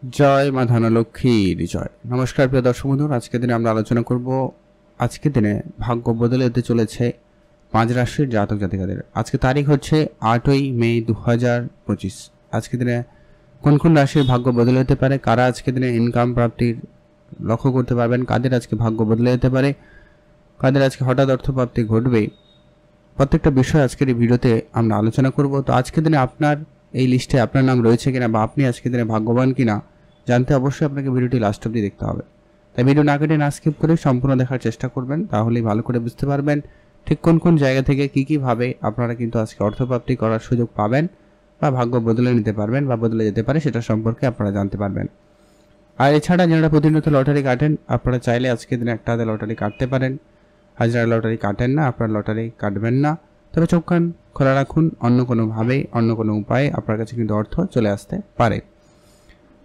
জয় মা ধনলক্ষ্মীর জয়। নমস্কার প্রিয় দর্শক বন্ধু, আজকের দিনে আমরা আলোচনা করব আজকের দিনে ভাগ্য বদলে যেতে চলেছে 5 রাশির জাতক জাতিকাদের। আজকে তারিখ হচ্ছে 8ই মে 2025। আজকের দিনে কোন কোন রাশির ভাগ্য বদলে যেতে পারে, কারা আজকের দিনে ইনকাম প্রাপ্তির লক্ষ্য করতে পারবেন, কাদের আজকে ভাগ্য বদলে যেতে পারে, কাদের আজকে হঠাৎ অর্থপ্রাপ্তি ঘটবে, প্রত্যেকটা বিষয় আজকের এই ভিডিওতে আমরা আলোচনা করব। তো আজকের দিনে আপনার এই লিস্টে আপনার নাম রয়েছে কিনা বা আপনি আজকের দিনে ভাগ্যবান কিনা জানতে অবশ্যই আপনাকে ভিডিওটি লাস্ট অবধি দেখতে হবে। তাই ভিডিও না কেটে না স্কিপ করে সম্পূর্ণ দেখার চেষ্টা করবেন, তাহলেই ভালো করে বুঝতে পারবেন ঠিক কোন কোন জায়গা থেকে কী ভাবে আপনারা কিন্তু আজকে অর্থপ্রাপ্তি করার সুযোগ পাবেন বা ভাগ্য বদলে নিতে পারবেন বা বদলে যেতে পারে সেটা সম্পর্কে আপনারা জানতে পারবেন। আর এছাড়া যারা প্রতিনিয়ত লটারি কাটেন, আপনারা চাইলে আজকের দিনে একটা হাতে লটারি কাটতে পারেন। আর যারা লটারি কাটেন না, আপনারা লটারি কাটবেন না, তবে চোখ কান খোলা রাখুন, অন্য কোনোভাবে অন্য কোনো উপায়ে আপনার কাছে কিন্তু অর্থ চলে আসতে পারে।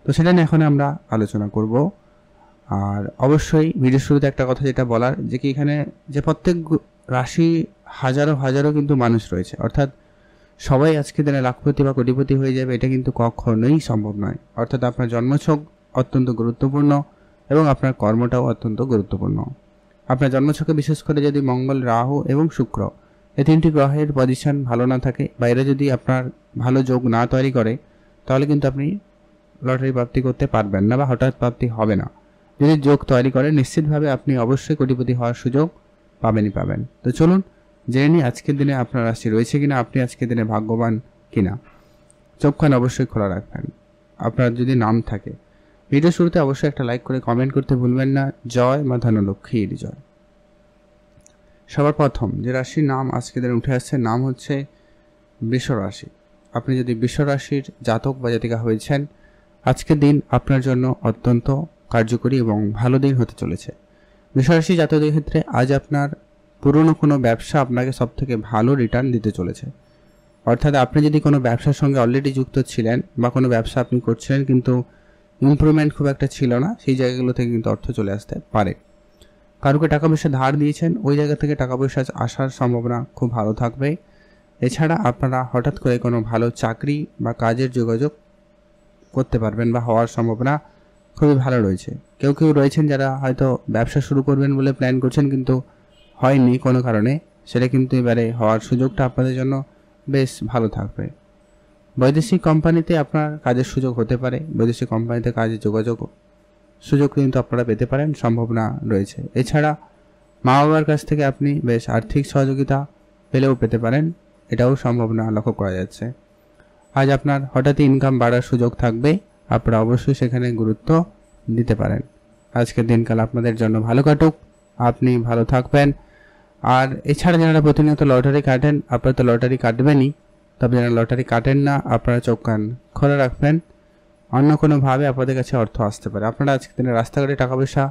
তো সেটা নিয়ে এখন আমরা আলোচনা করব। আর অবশ্যই ভিডিও শুরুতে একটা কথা যেটা বলার, যে কি এখানে যে প্রত্যেক রাশি হাজারো হাজারো কিন্তু মানুষ রয়েছে, অর্থাৎ সবাই আজকে দিনে লাখপতি বা কোটিপতি হয়ে যাবে এটা কিন্তু কখনোই সম্ভব নয়। অর্থাৎ আপনার জন্মছক অত্যন্ত গুরুত্বপূর্ণ এবং আপনার কর্মটাও অত্যন্ত গুরুত্বপূর্ণ। আপনার জন্মছকে বিশেষ করে যদি মঙ্গল, রাহু এবং শুক্র এই তিনটি গ্রহের পজিশন ভালো না থাকে বা এরা যদি আপনার ভালো যোগ না তৈরি করে, তাহলে কিন্তু আপনি লটারি প্রাপ্তি করতে পারবেন না বা হঠাৎ প্রাপ্তি হবে না। যদি যোগ তৈরি করে নিশ্চিতভাবে আপনি অবশ্যই কোটিপতি হওয়ার সুযোগ পাবেন। তো চলুন জেনে নিই আজকের দিনে আপনার রাশি রয়েছে কিনা, আপনি আজকের দিনে ভাগ্যবান কিনা। চোখখান অবশ্যই খোলা রাখবেন আপনার যদি নাম থাকে। ভিডিও শুরুতে অবশ্যই একটা লাইক করে কমেন্ট করতে ভুলবেন না। জয় মা ধনলক্ষ্মীর জয়। সবার প্রথম যে রাশির নাম আজকের দিনে উঠে আসছে, নাম হচ্ছে বৃষ রাশি। আপনি যদি বৃষ রাশির জাতক বা জাতিকা হয়েছেন, আজকের দিন আপনার জন্য অত্যন্ত কার্যকরী এবং ভালো দিন হতে চলেছে। বৃষ রাশি জাতকদের ক্ষেত্রে আজ আপনার পুরনো কোনো ব্যবসা আপনাকে সবথেকে ভালো রিটার্ন দিতে চলেছে। অর্থাৎ আপনি যদি কোনো ব্যবসার সঙ্গে অলরেডি যুক্ত ছিলেন বা কোনো ব্যবসা আপনি করছিলেন কিন্তু ইমপ্রুভমেন্ট খুব একটা ছিল না, সেই জায়গাগুলো থেকে কিন্তু অর্থ চলে আসতে পারে। কারোকে টাকা পয়সা ধার দিয়েছেন, ওই জায়গা থেকে টাকা পয়সা আসার সম্ভাবনা খুব ভালো থাকবে। এছাড়া আপনারা হঠাৎ করে কোনো ভালো চাকরি বা কাজের যোগাযোগ করতে পারবেন বা হওয়ার সম্ভাবনা খুবই ভালো রয়েছে। কেউ রয়েছেন যারা হয়তো ব্যবসা শুরু করবেন বলে প্ল্যান করছেন কিন্তু হয়নি কোনো কারণে, সেটা কিন্তু এবারে হওয়ার সুযোগটা আপনাদের জন্য বেশ ভালো থাকবে। বৈদেশিক কোম্পানিতে আপনার কাজের সুযোগ হতে পারে, বৈদেশিক কোম্পানিতে কাজের যোগাযোগ সুযোগ কিন্তু আপনারা পেতে পারেন, সম্ভাবনা রয়েছে। এছাড়া মা বাবার কাছ থেকে আপনি বেশ আর্থিক সহযোগিতা পেলেও পেতে পারেন, এটাও সম্ভাবনা লক্ষ্য করা যাচ্ছে। আজ আপনার হঠাৎই ইনকাম বাড়ার সুযোগ থাকবে, আপনারা অবশ্যই সেখানে গুরুত্ব দিতে পারেন। আজকের দিনকাল আপনাদের জন্য ভালো কাটুক, আপনি ভালো থাকবেন। আর এছাড়া যারা প্রতিনিয়ত লটারি কাটেন, আপনারা তো লটারি কাটবেনই, তবে যারা লটারি কাটেন না আপনারা চোখ কান খোলা রাখবেন, অন্য কোনোভাবে আপনাদের কাছে অর্থ আসতে পারে। আপনারা আজকের দিনে রাস্তাঘাটে টাকা পয়সা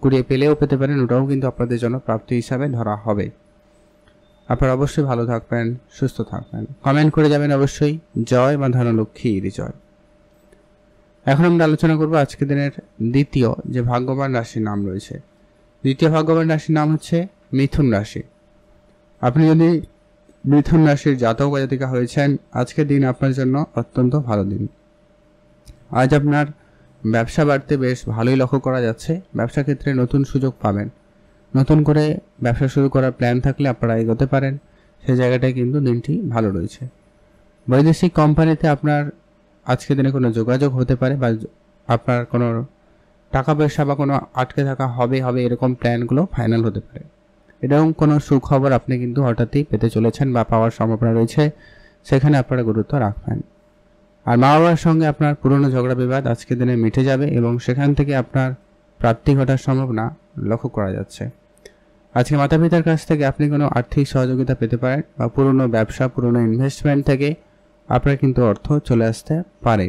কুড়িয়ে পেলেও পেতে পারেন, ওটাও কিন্তু আপনাদের জন্য প্রাপ্তি হিসাবে ধরা হবে। আপনারা অবশ্যই ভালো থাকবেন, সুস্থ থাকবেন, কমেন্ট করে যাবেন অবশ্যই। জয় মা ধনলক্ষ্মীর জয়। এখন আমরা আলোচনা করব আজকের দিনের দ্বিতীয় যে ভাগ্যবান রাশির নাম রয়েছে। দ্বিতীয় ভাগ্যবান রাশির নাম হচ্ছে মিথুন রাশি। আপনি যদি মিথুন রাশির জাতক বা জাতিকা হয়েছেন, আজকের দিন আপনার জন্য অত্যন্ত ভালো দিন। আজ আপনার ব্যবসা বাড়তে বেশ ভালোই লক্ষ্য করা যাচ্ছে। ব্যবসা ক্ষেত্রে নতুন সুযোগ পাবেন, নতুন করে ব্যবসা শুরু করার প্ল্যান থাকলে আপনারা এগোতে পারেন, সেই জায়গাটায় কিন্তু দিনটি ভালো রয়েছে। বৈদেশিক কোম্পানিতে আপনার আজকের দিনে কোনো যোগাযোগ হতে পারে বা আপনার কোনো টাকা পয়সা বা কোনো আটকে থাকা হবে এরকম প্ল্যানগুলো ফাইনাল হতে পারে। এরকম কোনো সুখবর আপনি কিন্তু হঠাৎই পেতে চলেছেন বা পাওয়ার সম্ভাবনা রয়েছে, সেখানে আপনারা গুরুত্ব রাখবেন। আর মা বাবার সঙ্গে আপনার পুরনো ঝগড়া বিবাদ আজকের দিনে মিটে যাবে এবং সেখান থেকে আপনার প্রাপ্তি ঘটার সম্ভাবনা লক্ষ্য করা যাচ্ছে। আজকে মাতা পিতার কাছ থেকে আপনি কোনো আর্থিক সহযোগিতা পেতে পারেন বা পুরনো ব্যবসা, পুরনো ইনভেস্টমেন্ট থেকে আপনার কিন্তু অর্থ চলে আসতে পারে।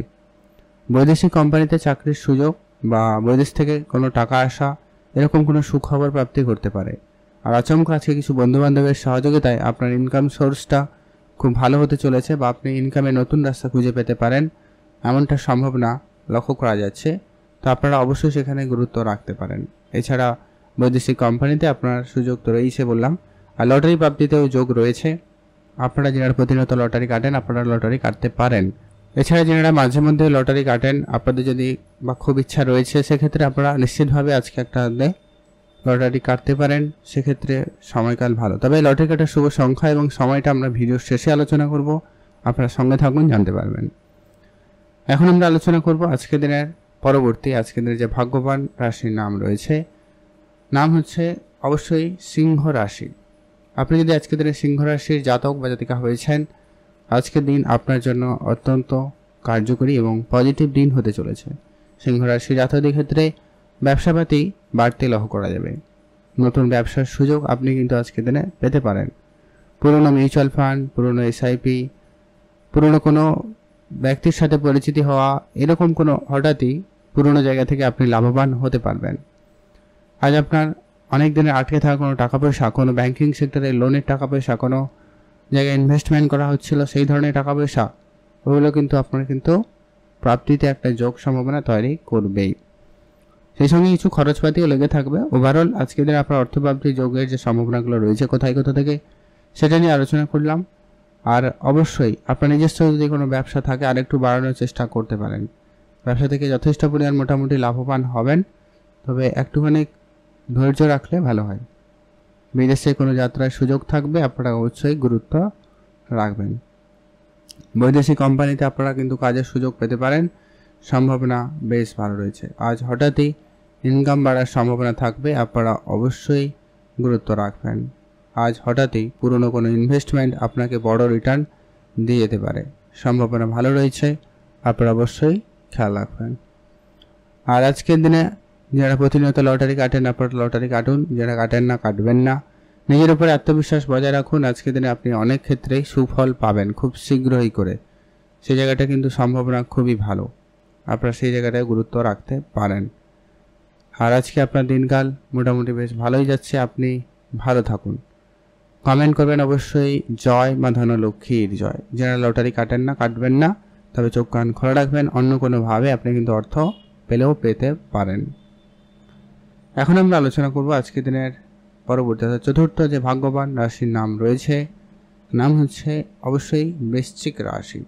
বৈদেশিক কোম্পানিতে চাকরির সুযোগ বা বৈদেশ থেকে কোনো টাকা আসা, এরকম কোনো সুখবর প্রাপ্তি করতে পারে। আর আচমকা আজকে কিছু বন্ধুবান্ধবের সহযোগিতায় আপনার ইনকাম সোর্সটা খুব ভালো হতে চলেছে বা আপনি ইনকামের নতুন রাস্তা খুঁজে পেতে পারেন, এমনটা সম্ভাবনা লক্ষ্য করা যাচ্ছে। তো আপনারা অবশ্যই সেখানে গুরুত্ব রাখতে পারেন। এছাড়া বৈদেশিক কোম্পানিতে আপনার সুযোগ তো রয়েছে বললাম, আর লটারি প্রাপ্তিতেও যোগ রয়েছে। আপনারা যারা প্রতিনিয়ত লটারি কাটেন, আপনারা লটারি কাটতে পারেন। এছাড়া যারা মাঝে মধ্যে লটারি কাটেন, আপনাদের যদি বা খুব ইচ্ছা রয়েছে, সেক্ষেত্রে আপনারা নিশ্চিতভাবে আজকে একটা লটারি কাটতে পারেন। সেক্ষেত্রে সময়কাল ভালো। তবে লটারি কাটার শুভ সংখ্যা এবং সময়টা আমরা ভিডিওর শেষে আলোচনা করব, আপনারা সঙ্গে থাকুন, জানতে পারবেন। এখন আমরা আলোচনা করব আজকের দিনের আজকের দিনের যে ভাগ্যবান রাশির নাম রয়েছে, নাম হচ্ছে অবশ্যই সিংহ রাশি। আপনি যদি আজকের দিনে সিংহ রাশির জাতক বা জাতিকা হয়েছেন, আজকের দিন আপনার জন্য অত্যন্ত কার্যকরী এবং পজিটিভ দিন হতে চলেছে। সিংহ রাশির জাতকদের ক্ষেত্রে ব্যবসাপাতি বাড়তে লক্ষ্য করা যাবে। নতুন ব্যবসার সুযোগ আপনি কিন্তু আজকের দিনে পেতে পারেন। পুরনো মিউচুয়াল ফান্ড, পুরনো এসআইপি, পুরনো কোনো ব্যক্তির সাথে পরিচিতি হওয়া, এরকম কোনো হঠাৎই পুরনো জায়গা থেকে আপনি লাভবান হতে পারবেন। আজ আপনার অনেক দিনের আটকে থাকা কোনো টাকা পয়সা, কোনো ব্যাংকিং সেক্টরে লোনের টাকা পয়সা, কোনো জায়গায় ইনভেস্টমেন্ট করা হচ্ছিল, সেই ধরনের টাকা পয়সা, ওগুলো কিন্তু আপনার কিন্তু প্রাপ্তিতে একটা যোগ সম্ভাবনা তৈরি করবেই। সেই সঙ্গে কিছু খরচপাতিও লেগে থাকবে। ওভারঅল আজকের দিনে আপনার অর্থপ্রাপ্তি যোগের যে সম্ভাবনাগুলো রয়েছে কোথা থেকে, সেটা নিয়ে আলোচনা করলাম। আর অবশ্যই আপনার নিজস্ব যদি কোনো ব্যবসা থাকে, আরেকটু বাড়ানোর চেষ্টা করতে পারেন। ব্যবসা থেকে যথেষ্ট পরিমাণ মোটামুটি লাভবান হবেন, তবে একটুখানি ধৈর্য রাখলে ভালো হয়। বিদেশে কোনো যাত্রার সুযোগ থাকবে, আপনারা অবশ্যই গুরুত্ব রাখবেন। বৈদেশিক কোম্পানিতে আপনারা কিন্তু কাজের সুযোগ পেতে পারেন, সম্ভাবনা বেশ ভালো রয়েছে। আজ হঠাৎই ইনকাম বাড়ার সম্ভাবনা থাকবে, আপনারা অবশ্যই গুরুত্ব রাখবেন। আজ হঠাৎই পুরনো কোনো ইনভেস্টমেন্ট আপনাকে বড় রিটার্ন দিয়ে যেতে পারে, সম্ভাবনা ভালো রয়েছে, আপনারা অবশ্যই খেয়াল রাখবেন। আর আজকের দিনে যারা প্রতিনিয়ত লটারি কাটেন, আপনারা লটারি কাটুন, যারা কাটেন না কাটবেন না। নিজের উপরে আত্মবিশ্বাস বজায় রাখুন। আজকের দিনে আপনি অনেক ক্ষেত্রেই সুফল পাবেন খুব শীঘ্রই করে, সেই জায়গাটা কিন্তু সম্ভাবনা খুবই ভালো, আপনারা সেই জায়গাটায় গুরুত্ব রাখতে পারেন। আর আজকে আপনার দিনকাল মোটামুটি বেশ ভালোই যাচ্ছে, আপনি ভালো থাকুন। কমেন্ট করবেন অবশ্যই জয় মা ধনলক্ষ্মীর জয়। যারা লটারি কাটেন না কাটবেন না, তবে চোখ কান খোলা রাখবেন, অন্য কোনোভাবে আপনি কিন্তু অর্থ পেলেও পেতে পারেন। এখন আমরা আলোচনা করব আজকের দিনের পরবর্তী চতুর্থ যে ভাগ্যবান রাশির নাম রয়েছে, নাম হচ্ছে অবশ্যই বৃশ্চিক রাশি।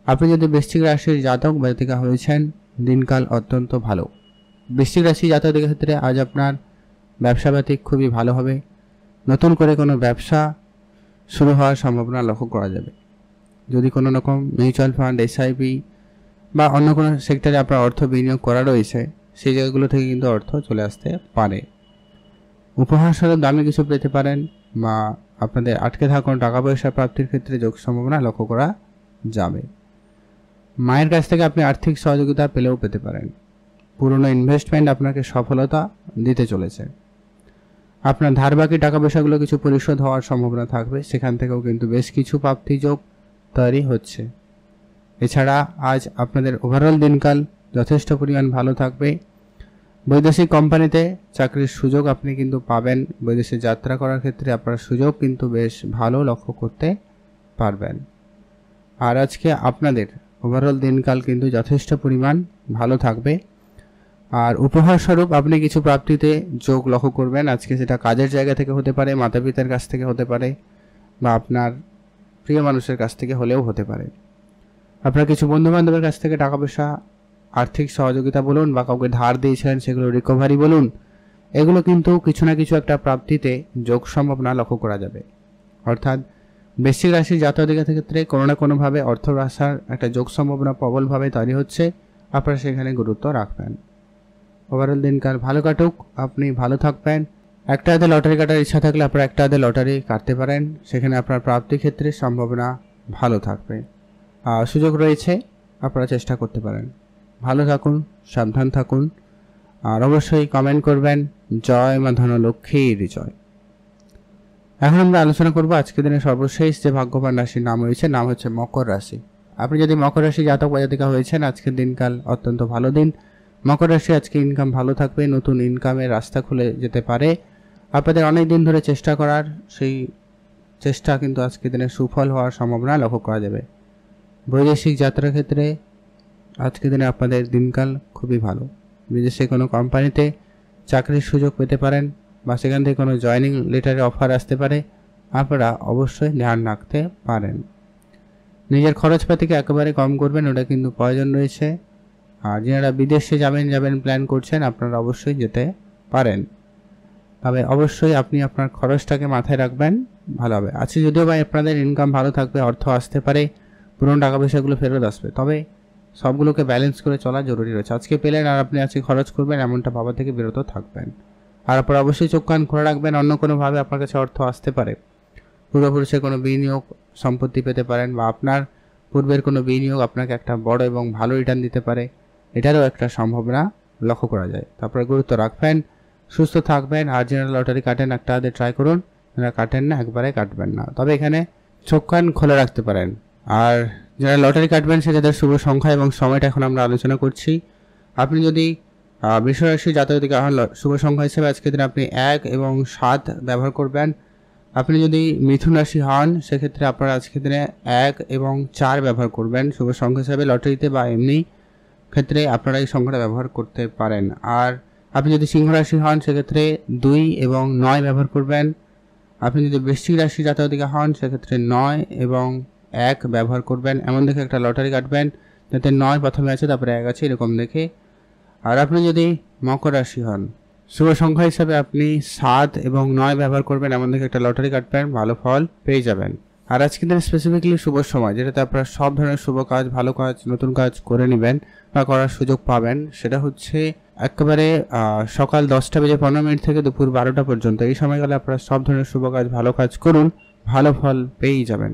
আপনি যদি বৃশ্চিক রাশির জাতক বা জাতিকা হয়েছেন, দিনকাল অত্যন্ত ভালো। বৃশ্চিক রাশি জাতকদের ক্ষেত্রে আজ আপনার ব্যবসাপাতি খুবই ভালো হবে। নতুন করে কোনো ব্যবসা শুরু হওয়ার সম্ভাবনা লক্ষ্য করা যাবে। যদি কোনো রকম মিউচুয়াল ফান্ড, এসআইপি বা অন্য কোনো সেক্টরে আপনার অর্থ বিনিয়োগ করা রয়েছে, সেই জায়গাগুলো থেকে কিন্তু অর্থ চলে আসতে পারে। উপহার স্বরূপ দামি কিছু পেতে পারেন, বা আপনাদের আটকে থাকা কোনো টাকা পয়সা প্রাপ্তির ক্ষেত্রে যোগ সম্ভাবনা লক্ষ্য করা যাবে। মায়ের কাছ থেকে আপনি আর্থিক সহযোগিতা পেলেও পেতে পারেন। পুরনো ইনভেস্টমেন্ট আপনাকে সফলতা দিতে চলেছে। আপনার ধারবাকি টাকা পয়সাগুলো কিছু পরিশোধ হওয়ার সম্ভাবনা থাকবে, সেখান থেকেও কিন্তু বেশ কিছু প্রাপ্তি যোগ তৈরি হচ্ছে। এছাড়া আজ আপনাদের ওভারঅল দিনকাল যথেষ্ট পরিমাণ ভালো থাকবে। বৈদেশিক কোম্পানিতে চাকরির সুযোগ আপনি কিন্তু পাবেন। বৈদেশে যাত্রা করার ক্ষেত্রে আপনার সুযোগ কিন্তু বেশ ভালো লক্ষ্য করতে পারবেন। আর আজকে আপনাদের ওভারঅল দিনকাল কিন্তু যথেষ্ট পরিমাণ ভালো থাকবে। আর উপহার স্বরূপ আপনি কিছু প্রাপ্তিতে যোগ লক্ষ্য করবেন। আজকে সেটা কাজের জায়গা থেকে হতে পারে, মাতা পিতার কাছ থেকে হতে পারে, বা আপনার প্রিয় মানুষের কাছ থেকে হলেও হতে পারে। আপনার কিছু বন্ধুবান্ধবের কাছ থেকে টাকা পয়সা, আর্থিক সহযোগিতা বলুন, বা কাউকে ধার দিয়েছিলেন সেগুলো রিকভারি বলুন, এগুলো কিন্তু কিছু না কিছু একটা প্রাপ্তিতে যোগ সম্ভাবনা লক্ষ্য করা যাবে। অর্থাৎ বৃশ্চিক রাশির জাতকদের ক্ষেত্রে কোনো না কোনোভাবে অর্থ আসার একটা যোগ সম্ভাবনা প্রবলভাবে তৈরি হচ্ছে, আপনারা সেখানে গুরুত্ব রাখবেন। ওভারঅল দিনকাল ভালো কাটুক, আপনি ভালো থাকবেন। একটা হাতে লটারি কাটার ইচ্ছা থাকলে আপনারা একটা হাতে লটারি কাটতে পারেন, সেখানে আপনার প্রাপ্তি ক্ষেত্রে সম্ভাবনা ভালো থাকবে, সুযোগ রয়েছে, আপনারা চেষ্টা করতে পারেন। ভালো থাকুন, সাবধান থাকুন, আর অবশ্যই কমেন্ট করবেন জয় মা ধনলক্ষ্মীর জয়। এখন আমরা আলোচনা করব আজকের দিনের সর্বশেষ যে ভাগ্যবান রাশির নাম রয়েছে, নাম হচ্ছে মকর রাশি। আপনি যদি মকর রাশি জাতক বা জাতিকা হয়েছেন, আজকের দিনকাল অত্যন্ত ভালো দিন। মকর রাশি আজকে ইনকাম ভালো থাকবে, নতুন ইনকামের রাস্তা খুলে যেতে পারে। আপনাদের অনেক দিন ধরে চেষ্টা করার সেই চেষ্টা কিন্তু আজকের দিনে সুফল হওয়ার সম্ভাবনা লক্ষ্য করা যাবে। বৈদেশিক যাত্রার ক্ষেত্রে আজকের দিনে আপনাদের দিনকাল খুবই ভালো। বিদেশে কোনো কোম্পানিতে চাকরির সুযোগ পেতে পারেন, বা সেখান থেকে কোনো জয়েনিং লেটারে অফার আসতে পারে, আপনারা অবশ্যই ধ্যান রাখতে পারেন। নিজের খরচপাতিকে একেবারে কম করবেন, ওটা কিন্তু প্রয়োজন রয়েছে। আর যারা বিদেশে যাবেন প্ল্যান করছেন, আপনারা অবশ্যই যেতে পারেন, তবে অবশ্যই আপনি আপনার খরচটাকে মাথায় রাখবেন, ভালো হবে। আজকে যদিও বা আপনাদের ইনকাম ভালো থাকবে, অর্থ আসতে পারে, পুরনো টাকা পয়সাগুলো ফেরত আসবে, তবে সবগুলোকে ব্যালেন্স করে চলা জরুরি রয়েছে। আজকে পেলেন আর আপনি আজকে খরচ করবেন এমনটা ভাবা থেকে বিরত থাকবেন। আর আপনার অবশ্যই চোখ কান খোলা রাখবেন, অন্য কোনোভাবে আপনার কাছে অর্থ আসতে পারে। পূর্বপুরুষের কোনো বিনিয়োগ সম্পত্তি পেতে পারেন, বা আপনার পূর্বের কোনো বিনিয়োগ আপনাকে একটা বড় এবং ভালো রিটার্ন দিতে পারে, এটারও একটা সম্ভাবনা লক্ষ্য করা যায়। তারপরে গুরুত্ব রাখবেন, সুস্থ থাকবেন। আর যারা লটারি কাটেন একটা হাতে ট্রাই করুন, যারা কাটেন না একবারে কাটবেন না, তবে এখানে চোখ কান খোলা রাখতে পারেন। আর যারা লটারি কাটবেন সেটাদের শুভ সংখ্যা এবং সময়টা এখন আমরা আলোচনা করছি। আপনি যদি বৃষরাশি জাতকদের শুভ সংখ্যা হিসেবে আজকের দিনে আপনি 1 এবং 7 ব্যবহার করবেন। আপনি যদি মিথুন রাশি হন সেক্ষেত্রে আপনারা আজকের দিনে 1 এবং 4 ব্যবহার করবেন শুভ সংখ্যা হিসেবে। লটারিতে বা এমনি ক্ষেত্রে আপনারা এই সংখ্যাটা ব্যবহার করতে পারেন। আর আপনি যদি সিংহ রাশি হন সেক্ষেত্রে 2 এবং 9 ব্যবহার করবেন। আপনি যদি বৃশ্চিক রাশি জাতকরা হন সেক্ষেত্রে 9 এবং 1 ব্যবহার করবেন। এমন দেখে একটা লটারি কাটবেন যাতে 9 প্রথমে আছে তারপরে 1 আছে, এরকম দেখে। আর আপনি যদি মকর রাশি হন, শুভ সংখ্যা হিসাবে আপনি 7 এবং 9 ব্যবহার করবেন। এমন দেখে একটা লটারি কাটবেন, ভালো ফল পেয়ে যাবেন। আর আজকের দিন স্পেসিফিকলি শুভ সময়, যেটাতে আপনারা সব ধরনের শুভ কাজ, ভালো কাজ, নতুন কাজ করে নেবেন বা করার সুযোগ পাবেন, সেটা হচ্ছে একেবারে সকাল 10:15 থেকে দুপুর 12টা পর্যন্ত। এই সময়কালে আপনারা সব ধরনের শুভ কাজ, ভালো কাজ করুন, ভালো ফল পেয়েই যাবেন।